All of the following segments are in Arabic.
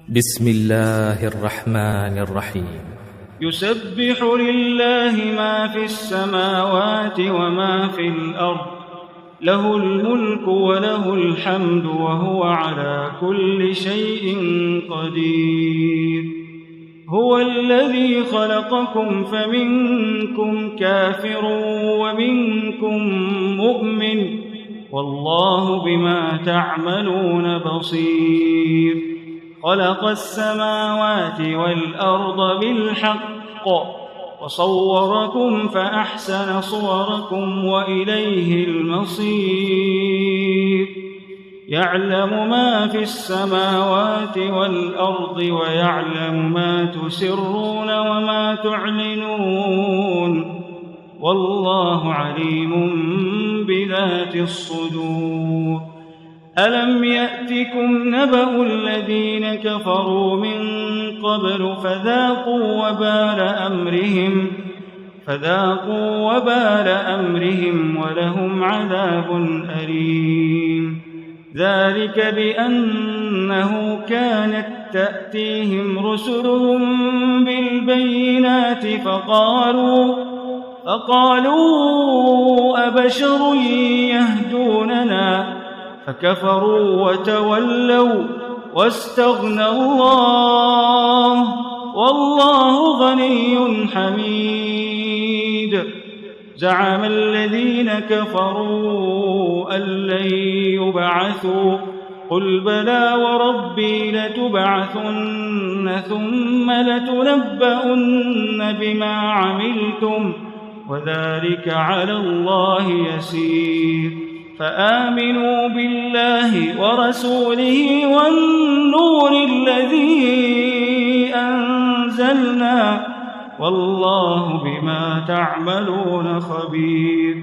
بسم الله الرحمن الرحيم. يسبح لله ما في السماوات وما في الأرض، له الملك وله الحمد وهو على كل شيء قدير. هو الذي خلقكم فمنكم كافر ومنكم مؤمن، والله بما تعملون بصير. خلق السماوات والأرض بالحق وصوركم فأحسن صوركم وإليه المصير. يعلم ما في السماوات والأرض ويعلم ما تسرون وما تعلنون، والله عليم بذات الصدور. ألم يأتكم نبأ الذين كفروا من قبل فذاقوا وبال أمرهم ولهم عذاب أليم. ذلك بأنه كانت تأتيهم رسلهم بالبينات فقالوا أبشر يهدوننا، فكفروا وتولوا واستغنى الله، والله غني حميد. زعم الذين كفروا أن لن يبعثوا، قل بلى وربي لتبعثن ثم لتنبؤن بما عملتم وذلك على الله يسير. فآمنوا بالله ورسوله والنور الذي أنزلنا، والله بما تعملون خبير.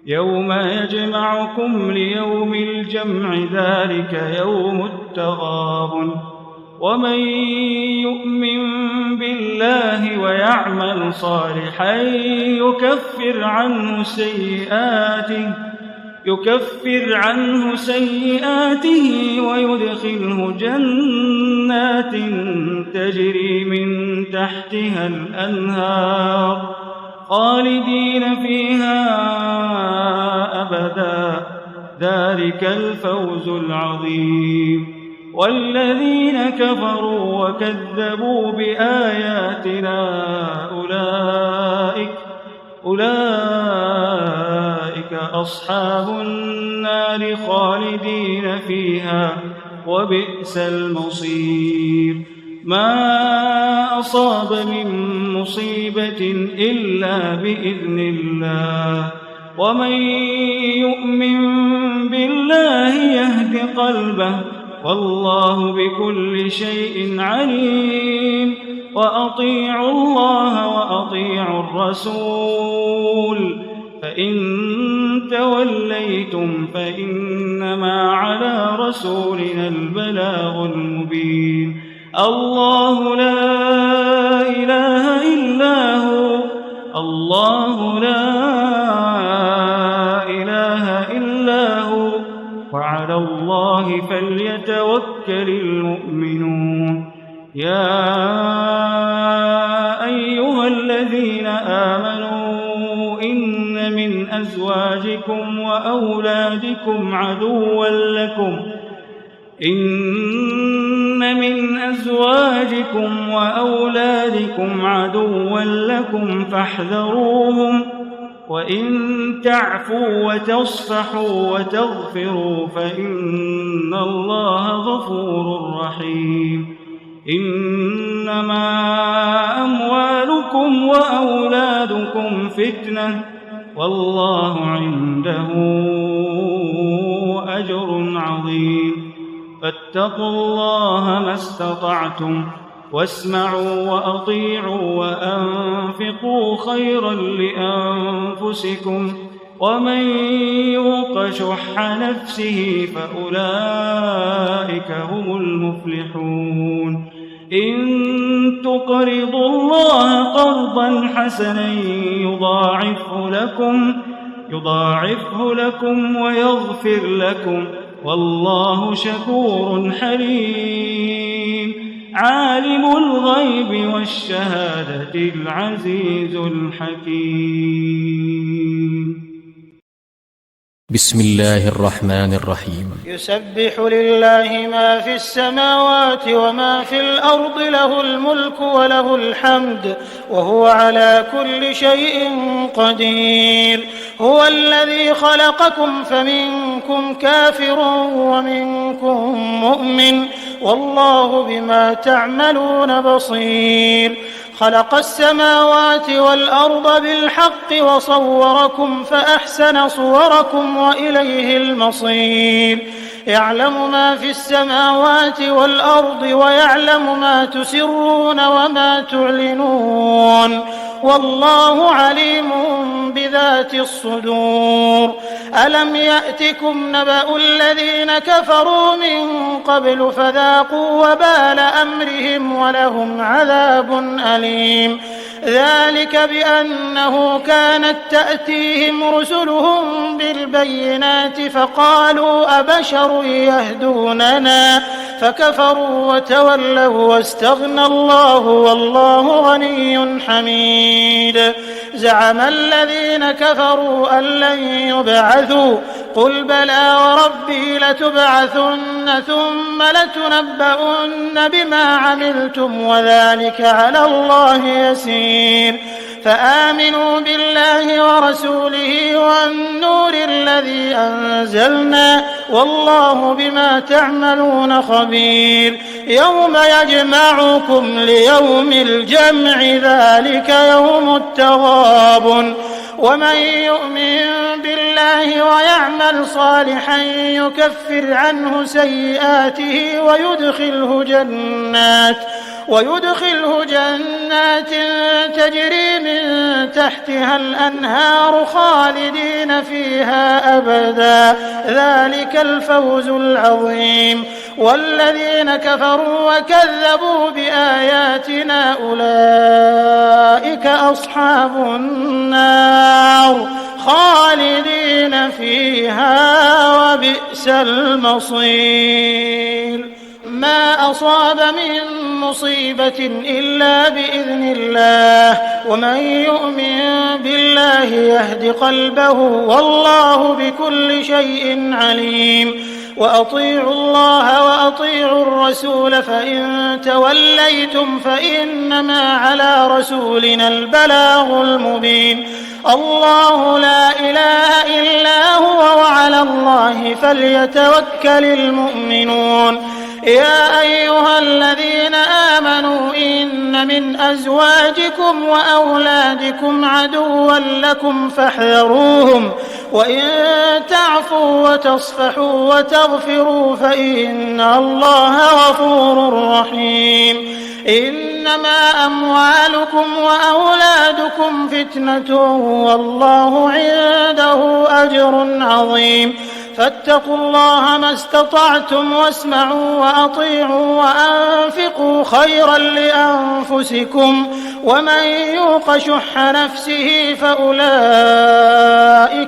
يوم يجمعكم ليوم الجمع، ذلك يوم التغابن. ومن يؤمن بالله ويعمل صالحا يكفر عنه سيئاته ويدخله جنات تجري من تحتها الأنهار خالدين فيها أبدا، ذلك الفوز العظيم. والذين كفروا وكذبوا بآياتنا أولئك أصحاب النار خالدين فيها وبئس المصير. ما أصاب من مصيبة إلا بإذن الله، ومن يؤمن بالله يهد قلبه، والله بكل شيء عليم. وأطيعوا الله وأطيعوا الرسول، فإن توليتم فإنما على رسولنا البلاغ المبين. الله لا إله إلا هو، الله لا إله إلا هو، وعلى الله فليتوكل المؤمنون. يا أيها الذين آمنوا إن من أزواجكم وأولادكم عدوا لكم فاحذروهم، وإن تعفوا وتصفحوا وتغفروا فإن الله غفور رحيم. إنما أموالكم وأولادكم فتنة، والله عنده أجر عظيم. فاتقوا الله ما استطعتم، واسمعوا وأطيعوا وأنفقوا خيرا لأنفسكم، ومن يوق شح نفسه فأولئك هم المفلحون. إن تقرضوا الله قرضا حسنا يضاعفه لكم ويغفر لكم، والله شكور حليم. عالم الغيب والشهادة العزيز الحكيم. بسم الله الرحمن الرحيم. يسبح لله ما في السماوات وما في الأرض، له الملك وله الحمد وهو على كل شيء قدير. هو الذي خلقكم فمنكم كافر ومنكم مؤمن، والله بما تعملون بصير. خلق السماوات والأرض بالحق وصوركم فأحسن صوركم وإليه المصير. يعلم ما في السماوات والأرض ويعلم ما تسرون وما تعلنون، والله عليم بذات الصدور. ألم يأتكم نبأ الذين كفروا من قبل فذاقوا وبال أمرهم ولهم عذاب أليم. ذلك بأنه كانت تأتيهم رسلهم بالبينات فقالوا أبشر يهدوننا فكفروا وتولوا واستغنى الله والله غني حميد. زعم الذين كفروا أن لن يبعثوا، قل بلى وربي لتبعثن ثم لتنبؤن بما عملتم وذلك على الله يسير. فآمنوا بالله ورسوله والنور الذي أنزلنا والله بما تعملون خبير. يوم يجمعكم ليوم الجمع ذلك يوم التغابن. ومن يؤمن بالله ويعمل صالحا يكفر عنه سيئاته ويدخله جنات تجري من تحتها الأنهار خالدين فيها أبدا، ذلك الفوز العظيم. والذين كفروا وكذبوا بآياتنا أولئك أصحاب النار خالدين فيها وبئس المصير. ما أصاب من مصيبة إلا بإذن الله، ومن يؤمن بالله يهد قلبه والله بكل شيء عليم. وأطيعوا الله وأطيعوا الرسول فإن توليتم فإنما على رسولنا البلاغ المبين. الله لا إله إلا هو وعلى الله فليتوكل المؤمنون. يا أيها الذين آمنوا إن من أزواجكم وأولادكم عدوا لكم فاحذروهم، وإن تعفوا وتصفحوا وتغفروا فإن الله غفور رحيم. إنما أموالكم وأولادكم فتنة والله عنده أجر عظيم. فاتقوا الله ما استطعتم واسمعوا وأطيعوا وأنفقوا خيرا لأنفسكم، ومن يوق شح نفسه فأولئك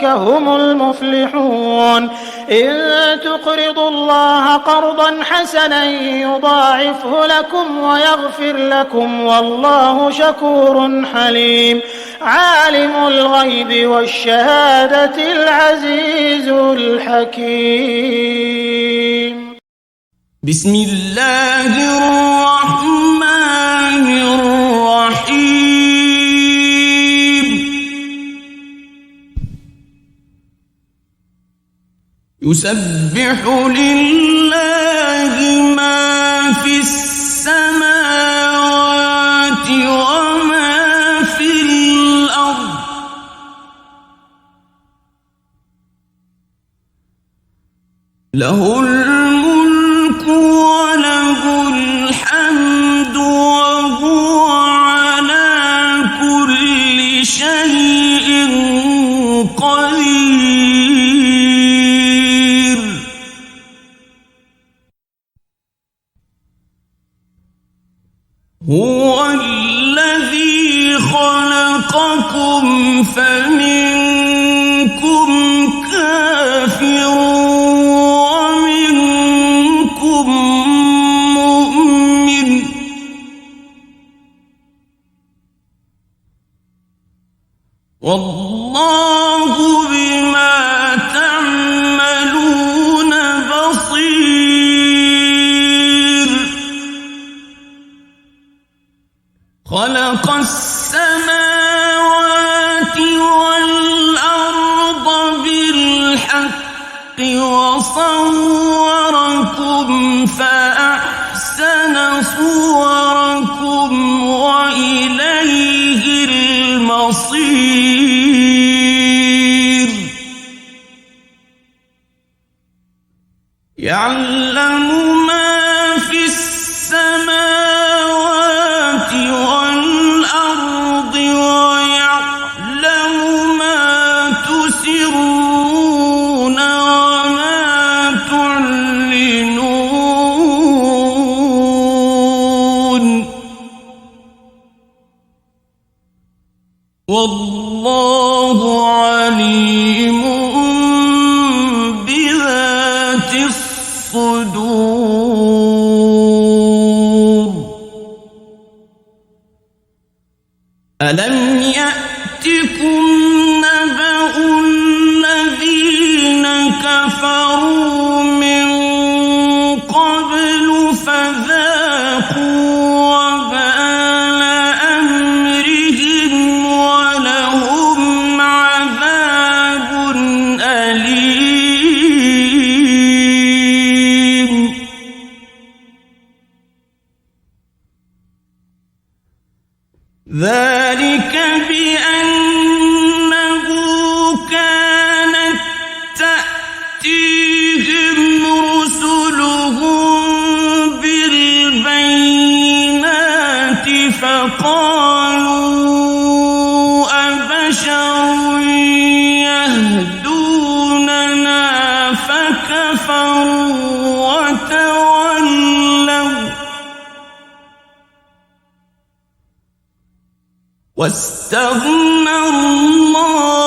هم المفلحون. إن تقرضوا الله قرضا حسنا يضاعفه لكم ويغفر لكم والله شكور حليم. عالم الغيب والشهادة العزيز الحكيم. بسم الله الرحمن الرحيم. يسبح لله ما في السماوات وما في الأرض، له الملك وله الحمد وهو على كل شيء قدير. هو الذي خلقكم فمنكم كافر ومنكم مؤمن، والله بما تعملون بصير خلق السماوات والأرض بالحق وصوركم فأحسن صوركم وإليه المصير يعلم ما في السماوات والأرض ويعلم ما تسرون وما تعلنون والله عليم بذات الصدور ألم يأتكم نبأ الذين كفروا من قبل فذاقوا وبال أمرهم ولهم عذاب أليم ذلك بأنه كانت تأتيهم رسلهم بالبينات فقالوا أبشر يهدوننا فكفروا وتولوا واستغنى الله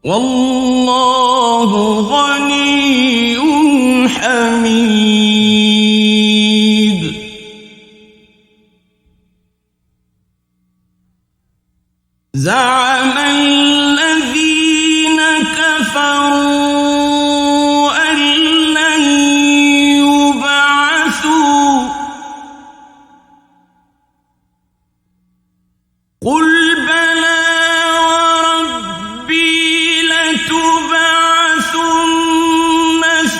والله غني حميد زعم الذين كفروا أن لن يبعثوا قل بلى وربي لتبعثن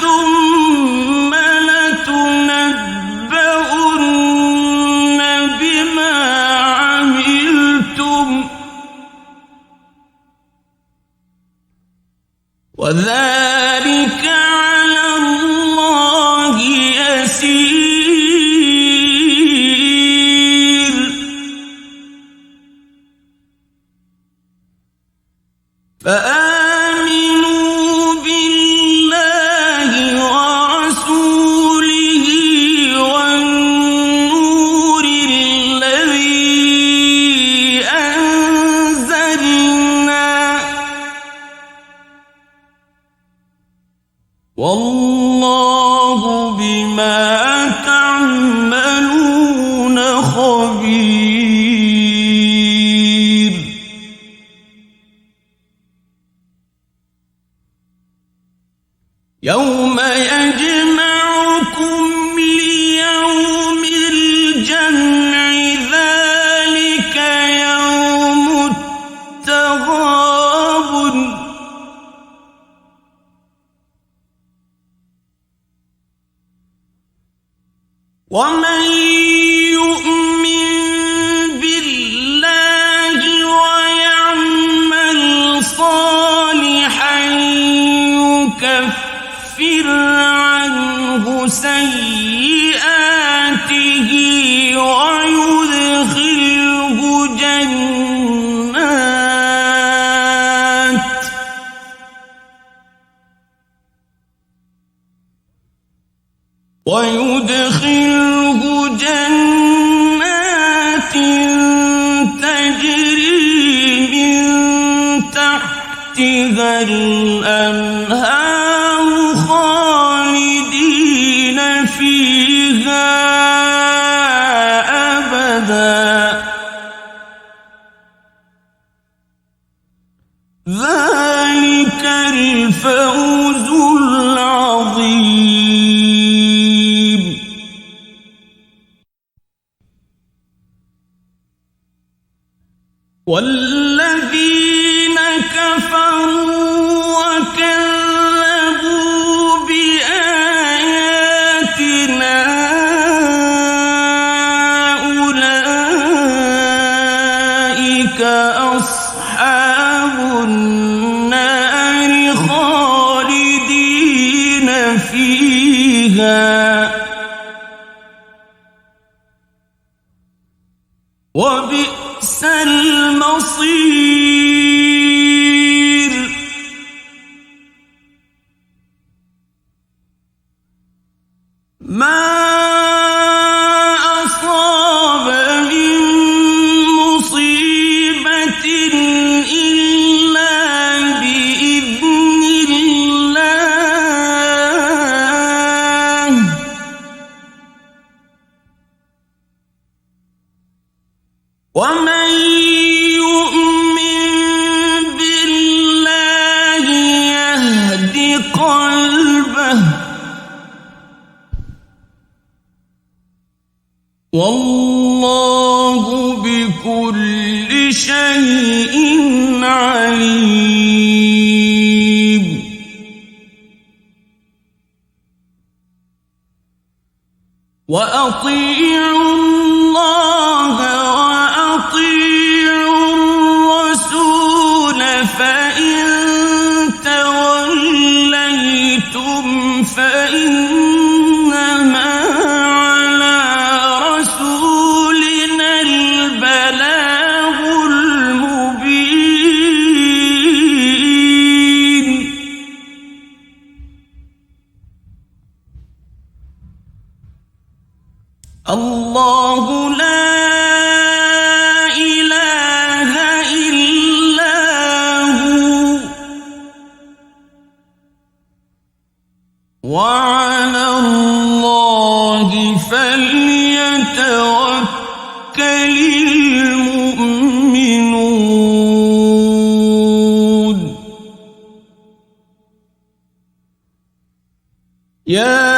ثم لتنبؤن بما عملتم وذلك على الله يسير فآمنوا بالله ورسوله والنور الذي أنزلنا والله بما تعملون خبير يوم يجمعكم ليوم الجمع ذلك يوم التغابن ومن يؤمن بالله ويعمل صالحا يكفر عنه سيئاته ويدخله جنات تجري من تحتها الأنهار خالدين فيها أبدا والذين كفروا وكذبوا بآياتنا أولئك أصحاب النار خالدين فيها وبئس المصير. ما أصاب من مصيبة إلا بإذن الله ومن يؤمن بالله يهد قلبه والله بكل شيء عليم. وأطيعوا الله وأطيعوا الرسول فإن توليتم فإنما على رسولنا البلاغ المبين. الله لا إله إلا هو وعلى الله فليتوكل المؤمنون. يا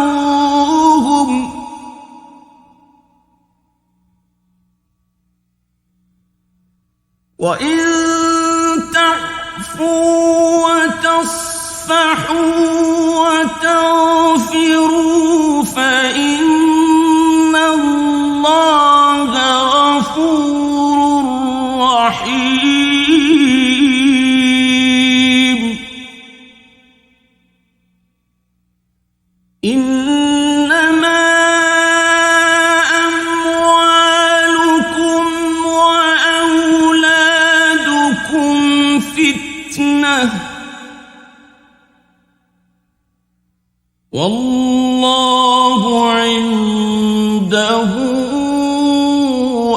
فاحذروهم وإن تعفوا وتصفحوا وتغفروا فإن الله غفور رحيم. إنما أموالكم وأولادكم فتنة والله عنده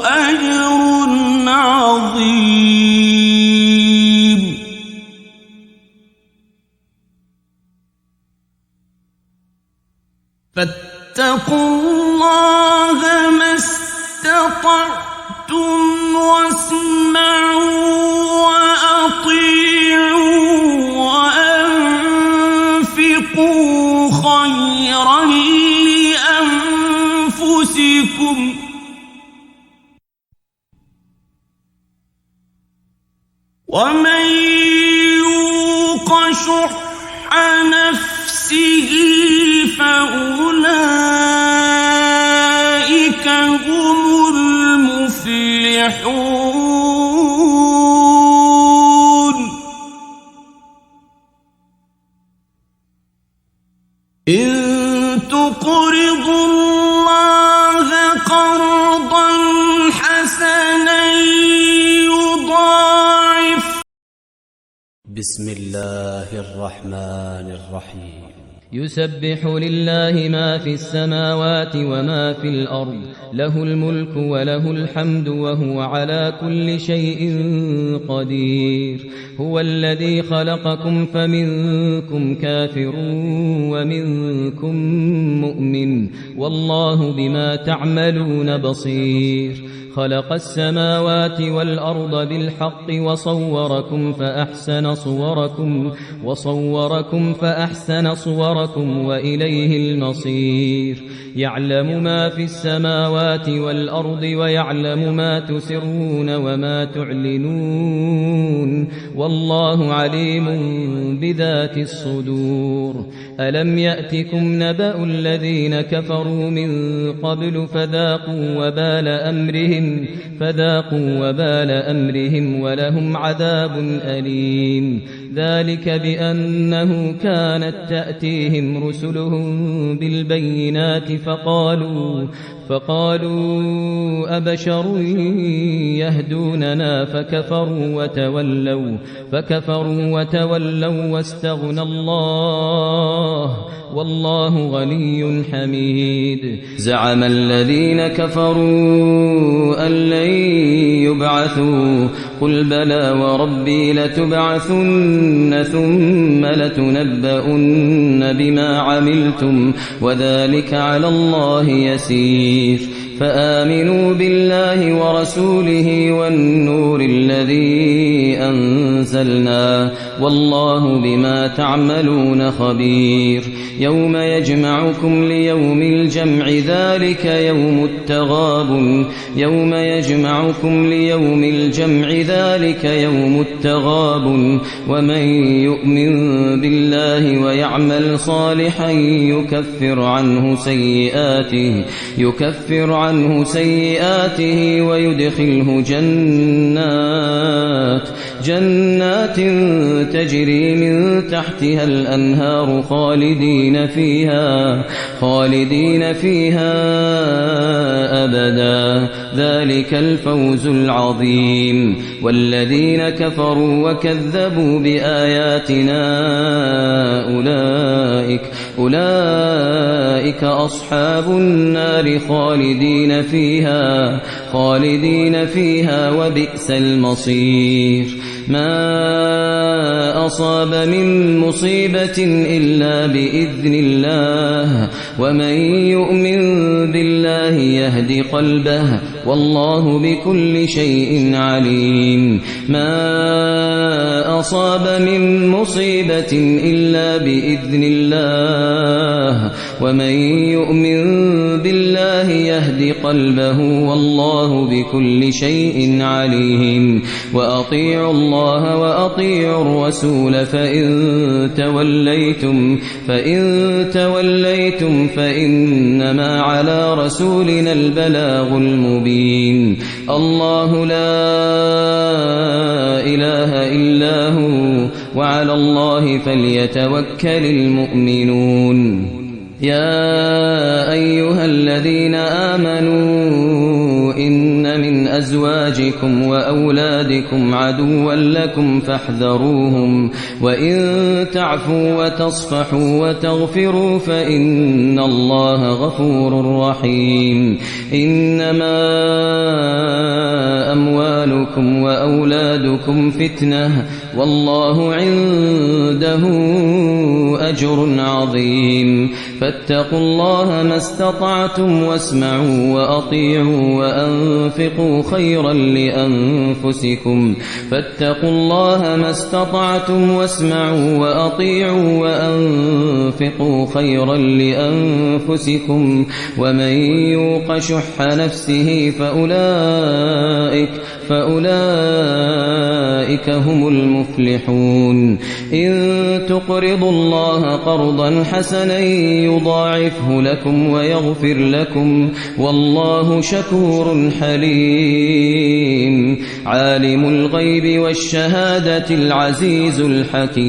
أجر عظيم. فاتقوا الله ما استطعتم واسمعوا وأطيعوا وأنفقوا خيرا لأنفسكم ومن يوق شح نفسه فأولئك هم المفلحون. إن تقرضوا الله قرضا حسنا يضاعف. بسم الله الرحمن الرحيم. يسبح لله ما في السماوات وما في الأرض له الملك وله الحمد وهو على كل شيء قدير هو الذي خلقكم فمنكم كافر ومنكم مؤمن والله بما تعملون بصير خلق السماوات والأرض بالحق وصوركم فأحسن صوركم وإليه المصير يعلم ما في السماوات والأرض ويعلم ما تسرون وما تعلنون والله عليم بذات الصدور ألم يأتكم نبأ الذين كفروا من قبل فذاقوا وبال أمرهم ولهم عذاب أليم ذلك بأنه كانت تأتيهم رسلهم بالبينات فقالوا أبشر يهدوننا فكفروا وتولوا واستغنى الله والله غني حميد زعم الذين كفروا أن لن يبعثوا قل بلى وربي لتبعثن ثم لتنبؤن بما عملتم وذلك على الله يسير فآمنوا بالله ورسوله والنور الذي أنزلنا والله بما تعملون خبير يوم يجمعكم ليوم الجمع ذلك يوم التغابن ومن يؤمن بالله ويعمل صالحا يكفر عنه سيئاته ويدخله جنات تجري من تحتها الأنهار خالدين فيها أبدا ذلك الفوز العظيم والذين كفروا وكذبوا بآياتنا أولئك أصحاب النار خالدين فيها وبئس المصير ما أصاب من مصيبة إلا بإذن الله ومن يؤمن بالله يهد قلبه والله بكل شيء عليم ما أصاب من مصيبة إلا بإذن الله ومن يؤمن بالله يهد قلبه والله بكل شيء عليم وأطيعوا الله وأطيعوا الرسول فإن توليتم فإنما على رسولنا البلاغ المبين الله لا إله إلا هو وعلى الله فليتوكل المؤمنون يا أيها الذين آمنوا إن من أزواجكم وأولادكم عدوا لكم فاحذروهم وإن تعفوا وتصفحوا وتغفروا فإن الله غفور رحيم إنما أموالكم وأولادكم فتنة والله عنده أجر عظيم فاتقوا الله ما استطعتم واسمعوا وأطيعوا وأنفقوا خيرا لأنفسكم فاتقوا الله ما استطعتم واسمعوا وأطيعوا وأنفقوا خيرا لأنفسكم ومن يوق شح نفسه فأولئك هم المفلحون إن تقرضوا الله قرضا حسنا يضاعفه لكم ويغفر لكم والله شكور حليم عالم الغيب والشهادة العزيز الحكيم